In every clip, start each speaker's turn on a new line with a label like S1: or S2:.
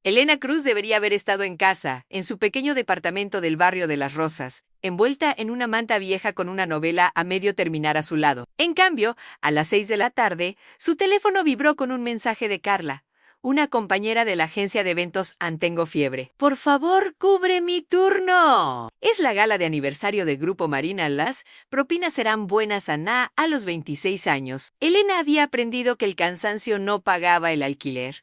S1: Elena Cruz debería haber estado en casa, en su pequeño departamento del barrio de Las Rosas, envuelta en una manta vieja con una novela a medio terminar a su lado. En cambio, a las 6 de la tarde, su teléfono vibró con un mensaje de Carla, una compañera de la agencia de eventos Antengo Fiebre. «Por favor, cubre mi turno. Es la gala de aniversario del grupo Marina. Las propinas serán buenas a los 26 años. Elena había aprendido que el cansancio no pagaba el alquiler.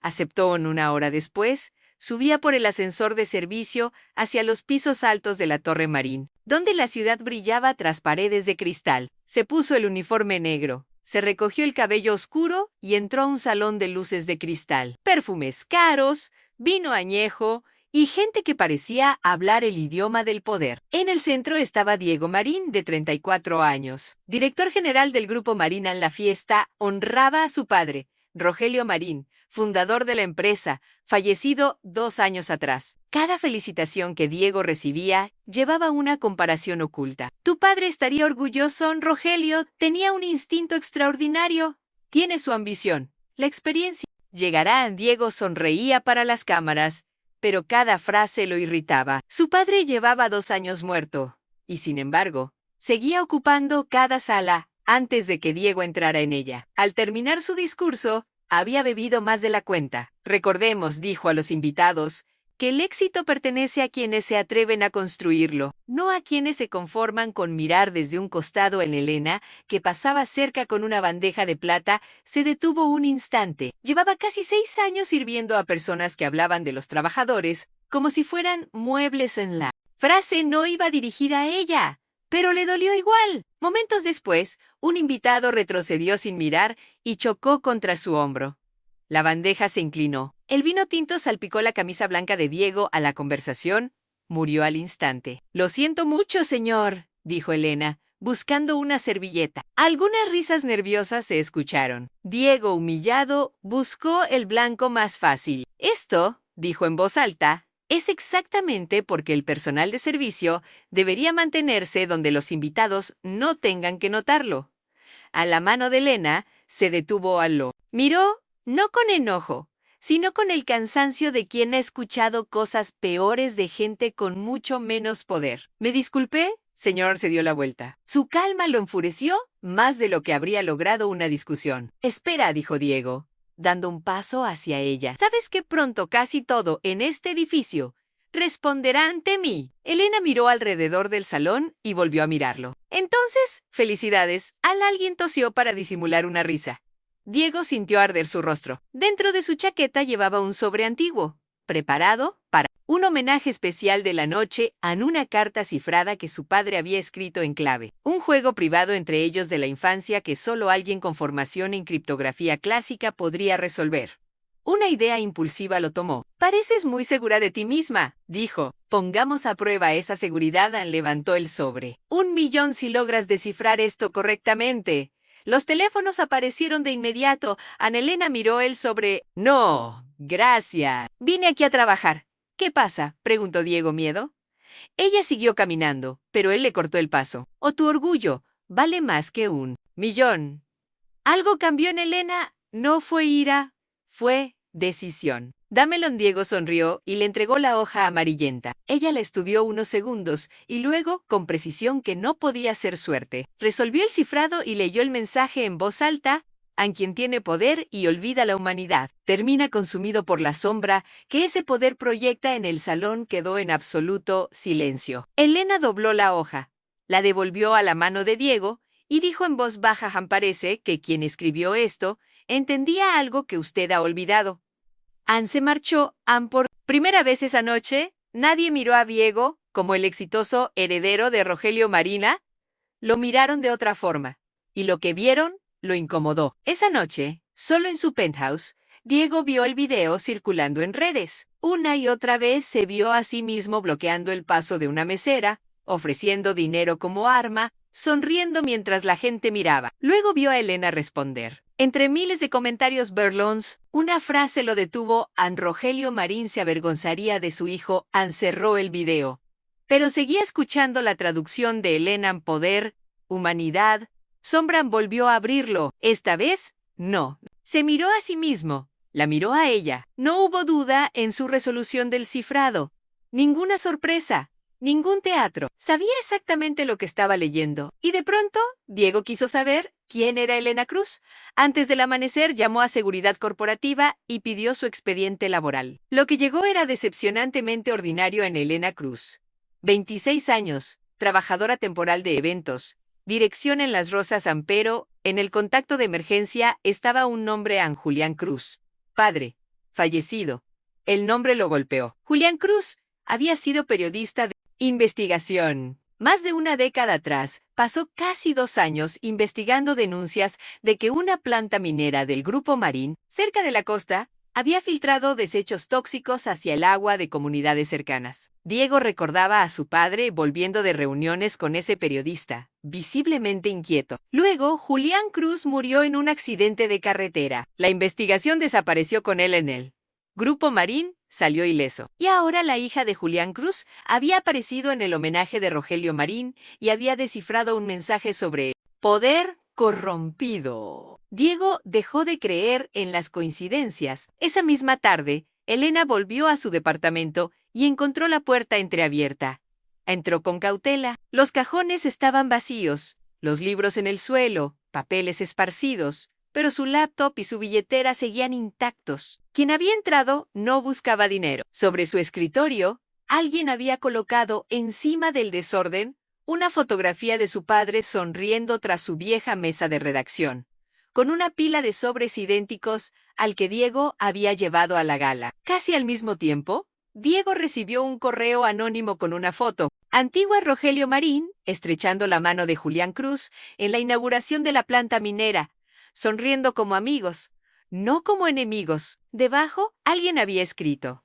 S1: Aceptó una hora después, subía por el ascensor de servicio hacia los pisos altos de la Torre Marín, donde la ciudad brillaba tras paredes de cristal. Se puso el uniforme negro, se recogió el cabello oscuro y entró a un salón de luces de cristal. Perfumes caros, vino añejo y gente que parecía hablar el idioma del poder. En el centro estaba Diego Marín, de 34 años. Director general del grupo Marina. En la fiesta honraba a su padre, Rogelio Marín, fundador de la empresa, fallecido 2 años atrás. Cada felicitación que Diego recibía llevaba una comparación oculta. «Tu padre estaría orgulloso, Rogelio. Tenía un instinto extraordinario. Tiene su ambición. La experiencia llegará». Diego sonreía para las cámaras, pero cada frase lo irritaba. Su padre llevaba 2 años muerto, y sin embargo, seguía ocupando cada sala antes de que Diego entrara en ella. Al terminar su discurso, había bebido más de la cuenta. «Recordemos», dijo a los invitados, «que el éxito pertenece a quienes se atreven a construirlo, no a quienes se conforman con mirar desde un costado». En Elena, que pasaba cerca con una bandeja de plata, se detuvo un instante. Llevaba casi 6 años sirviendo a personas que hablaban de los trabajadores como si fueran muebles. En la frase no iba dirigida a ella, pero le dolió igual. Momentos después, un invitado retrocedió sin mirar y chocó contra su hombro. La bandeja se inclinó. El vino tinto salpicó la camisa blanca de Diego. A la conversación, murió al instante. «Lo siento mucho, señor», dijo Elena, buscando una servilleta. Algunas risas nerviosas se escucharon. Diego, humillado, buscó el blanco más fácil. «Esto», dijo en voz alta, «es exactamente porque el personal de servicio debería mantenerse donde los invitados no tengan que notarlo». A la mano de Elena se detuvo. Miró, no con enojo, sino con el cansancio de quien ha escuchado cosas peores de gente con mucho menos poder. «¿Me disculpé?» Señor, se dio la vuelta. Su calma lo enfureció más de lo que habría logrado una discusión. «Espera», dijo Diego, dando un paso hacia ella. «Sabes que pronto casi todo en este edificio responderá ante mí». Elena miró alrededor del salón y volvió a mirarlo. «Entonces, felicidades». Alguien tosió para disimular una risa. Diego sintió arder su rostro. Dentro de su chaqueta llevaba un sobre antiguo, preparado para un homenaje especial de la noche a una carta cifrada que su padre había escrito en clave. Un juego privado entre ellos de la infancia que solo alguien con formación en criptografía clásica podría resolver. Una idea impulsiva lo tomó. «Pareces muy segura de ti misma», dijo. «Pongamos a prueba esa seguridad». Levantó el sobre. «1 millón si logras descifrar esto correctamente». Los teléfonos aparecieron de inmediato. Elena miró el sobre. «No, gracias. Vine aquí a trabajar». «¿Qué pasa?», preguntó Diego, miedo. Ella siguió caminando, pero él le cortó el paso. «O tu orgullo vale más que 1 millón». Algo cambió en Elena. No fue ira, fue decisión. «Dámelo». Diego sonrió y le entregó la hoja amarillenta. Ella la estudió unos segundos y luego, con precisión que no podía ser suerte, resolvió el cifrado y leyó el mensaje en voz alta. «A quien tiene poder y olvida la humanidad, termina consumido por la sombra que ese poder proyecta». En el salón quedó en absoluto silencio. Elena dobló la hoja, la devolvió a la mano de Diego y dijo en voz baja: «Parece que quien escribió esto entendía algo que usted ha olvidado». Se marchó. Por primera vez esa noche, nadie miró a Diego como el exitoso heredero de Rogelio Marina. Lo miraron de otra forma, y lo que vieron lo incomodó. Esa noche, solo en su penthouse, Diego vio el video circulando en redes. Una y otra vez se vio a sí mismo bloqueando el paso de una mesera, ofreciendo dinero como arma, sonriendo mientras la gente miraba. Luego vio a Elena responder. Entre miles de comentarios burlones, una frase lo detuvo. Rogelio Marín se avergonzaría de su hijo. Cerró el video. Pero seguía escuchando la traducción de Elena: «Poder, humanidad». Sombran volvió a abrirlo. Esta vez, no. Se miró a sí mismo. La miró a ella. No hubo duda en su resolución del cifrado. Ninguna sorpresa. Ningún teatro. Sabía exactamente lo que estaba leyendo. Y de pronto, Diego quiso saber quién era Elena Cruz. Antes del amanecer llamó a Seguridad Corporativa y pidió su expediente laboral. Lo que llegó era decepcionantemente ordinario en Elena Cruz. 26 años, trabajadora temporal de eventos, dirección en Las Rosas Ampero. En el contacto de emergencia estaba un nombre: Julián Cruz. Padre, fallecido. El nombre lo golpeó. Julián Cruz había sido periodista de investigación. Más de una década atrás, pasó casi 2 años investigando denuncias de que una planta minera del Grupo Marín, cerca de la costa, había filtrado desechos tóxicos hacia el agua de comunidades cercanas. Diego recordaba a su padre volviendo de reuniones con ese periodista, visiblemente inquieto. Luego, Julián Cruz murió en un accidente de carretera. La investigación desapareció con él en el Grupo Marín. Salió ileso. Y ahora la hija de Julián Cruz había aparecido en el homenaje de Rogelio Marín y había descifrado un mensaje sobre poder corrompido. Diego dejó de creer en las coincidencias. Esa misma tarde, Elena volvió a su departamento y encontró la puerta entreabierta. Entró con cautela. Los cajones estaban vacíos, los libros en el suelo, papeles esparcidos, pero su laptop y su billetera seguían intactos. Quien había entrado no buscaba dinero. Sobre su escritorio, alguien había colocado encima del desorden una fotografía de su padre sonriendo tras su vieja mesa de redacción, con una pila de sobres idénticos al que Diego había llevado a la gala. Casi al mismo tiempo, Diego recibió un correo anónimo con una foto. Antigua Rogelio Marín, estrechando la mano de Julián Cruz en la inauguración de la planta minera, sonriendo como amigos, no como enemigos. Debajo, alguien había escrito: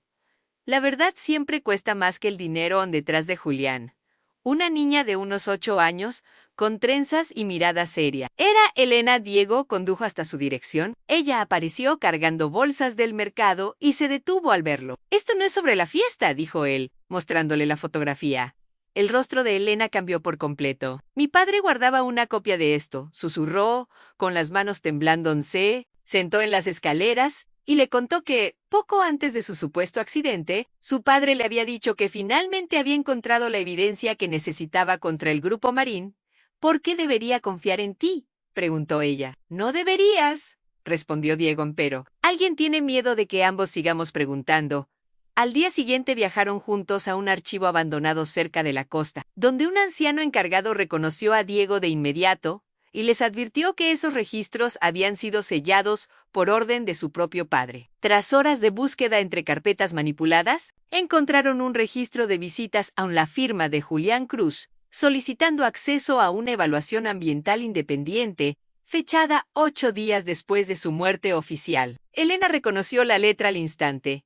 S1: la verdad siempre cuesta más que el dinero. Detrás de Julián, una niña de unos 8 años, con trenzas y mirada seria. Era Elena. Diego condujo hasta su dirección. Ella apareció cargando bolsas del mercado y se detuvo al verlo. Esto no es sobre la fiesta, dijo él, mostrándole la fotografía. El rostro de Elena cambió por completo. Mi padre guardaba una copia de esto, susurró, con las manos temblando. Se sentó en las escaleras y le contó que, poco antes de su supuesto accidente, su padre le había dicho que finalmente había encontrado la evidencia que necesitaba contra el Grupo Marín. ¿Por qué debería confiar en ti?, preguntó ella. No deberías, respondió Diego, empero. Alguien tiene miedo de que ambos sigamos preguntando. Al día siguiente viajaron juntos a un archivo abandonado cerca de la costa, donde un anciano encargado reconoció a Diego de inmediato y les advirtió que esos registros habían sido sellados por orden de su propio padre. Tras horas de búsqueda entre carpetas manipuladas, encontraron un registro de visitas a la firma de Julián Cruz, solicitando acceso a una evaluación ambiental independiente, fechada 8 días después de su muerte oficial. Elena reconoció la letra al instante.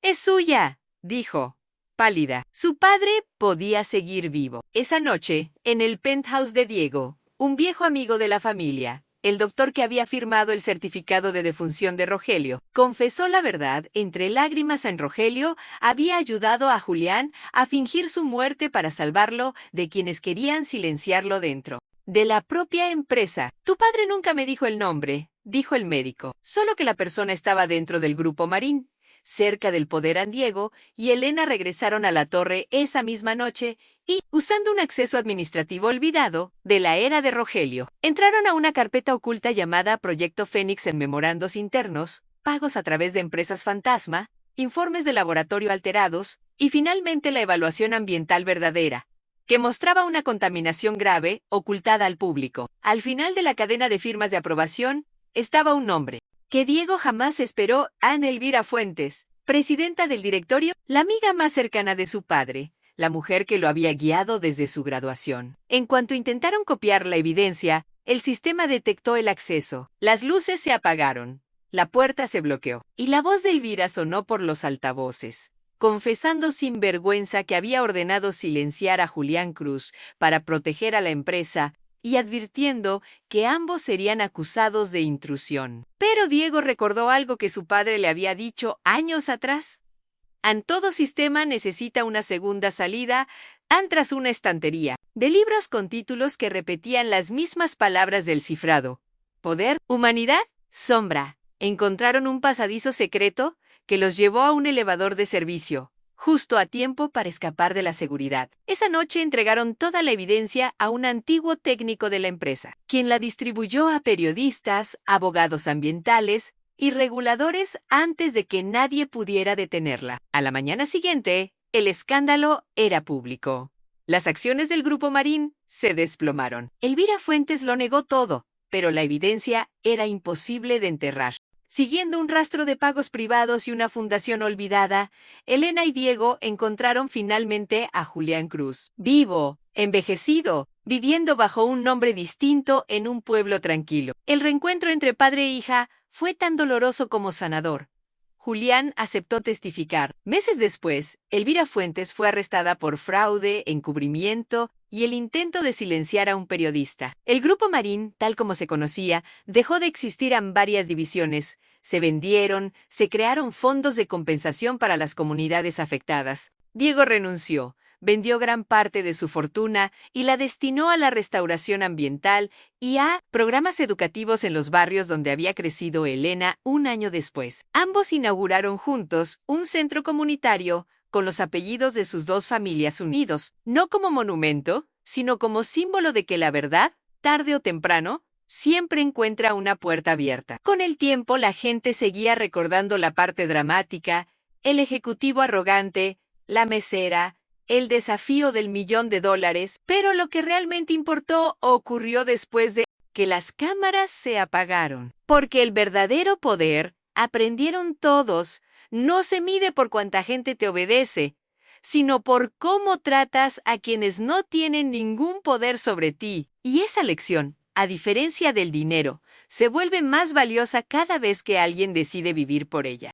S1: «Es suya», dijo, pálida. Su padre podía seguir vivo. Esa noche, en el penthouse de Diego, un viejo amigo de la familia, el doctor que había firmado el certificado de defunción de Rogelio, confesó la verdad. Entre lágrimas, Rogelio había ayudado a Julián a fingir su muerte para salvarlo de quienes querían silenciarlo dentro de la propia empresa. Tu padre nunca me dijo el nombre, dijo el médico, solo que la persona estaba dentro del Grupo Marín, cerca del poder. Diego y Elena regresaron a la torre esa misma noche y, usando un acceso administrativo olvidado de la era de Rogelio, entraron a una carpeta oculta llamada Proyecto Fénix en memorandos internos, pagos a través de empresas fantasma, informes de laboratorio alterados y finalmente la evaluación ambiental verdadera, que mostraba una contaminación grave ocultada al público. Al final de la cadena de firmas de aprobación estaba un nombre que Diego jamás esperó: Ana Elvira Fuentes, presidenta del directorio, la amiga más cercana de su padre, la mujer que lo había guiado desde su graduación. En cuanto intentaron copiar la evidencia, el sistema detectó el acceso. Las luces se apagaron, la puerta se bloqueó, y la voz de Elvira sonó por los altavoces, confesando sin vergüenza que había ordenado silenciar a Julián Cruz para proteger a la empresa y advirtiendo que ambos serían acusados de intrusión. Pero Diego recordó algo que su padre le había dicho años atrás. Todo sistema necesita una segunda salida. Tras una estantería de libros con títulos que repetían las mismas palabras del cifrado: poder, humanidad, sombra. Encontraron un pasadizo secreto que los llevó a un elevador de servicio, justo a tiempo para escapar de la seguridad. Esa noche entregaron toda la evidencia a un antiguo técnico de la empresa, quien la distribuyó a periodistas, abogados ambientales y reguladores antes de que nadie pudiera detenerla. A la mañana siguiente, el escándalo era público. Las acciones del Grupo Marín se desplomaron. Elvira Fuentes lo negó todo, pero la evidencia era imposible de enterrar. Siguiendo un rastro de pagos privados y una fundación olvidada, Elena y Diego encontraron finalmente a Julián Cruz, vivo, envejecido, viviendo bajo un nombre distinto en un pueblo tranquilo. El reencuentro entre padre e hija fue tan doloroso como sanador. Julián aceptó testificar. Meses después, Elvira Fuentes fue arrestada por fraude, encubrimiento y el intento de silenciar a un periodista. El Grupo Marín, tal como se conocía, dejó de existir en varias divisiones. Se vendieron, se crearon fondos de compensación para las comunidades afectadas. Diego renunció, vendió gran parte de su fortuna y la destinó a la restauración ambiental y a programas educativos en los barrios donde había crecido Elena un año después. Ambos inauguraron juntos un centro comunitario con los apellidos de sus dos familias unidos, no como monumento, sino como símbolo de que la verdad, tarde o temprano, siempre encuentra una puerta abierta. Con el tiempo, la gente seguía recordando la parte dramática, el ejecutivo arrogante, la mesera, el desafío del $1.000.000, pero lo que realmente importó ocurrió después de que las cámaras se apagaron. Porque el verdadero poder, aprendieron todos, no se mide por cuánta gente te obedece, sino por cómo tratas a quienes no tienen ningún poder sobre ti. Y esa lección, a diferencia del dinero, se vuelve más valiosa cada vez que alguien decide vivir por ella.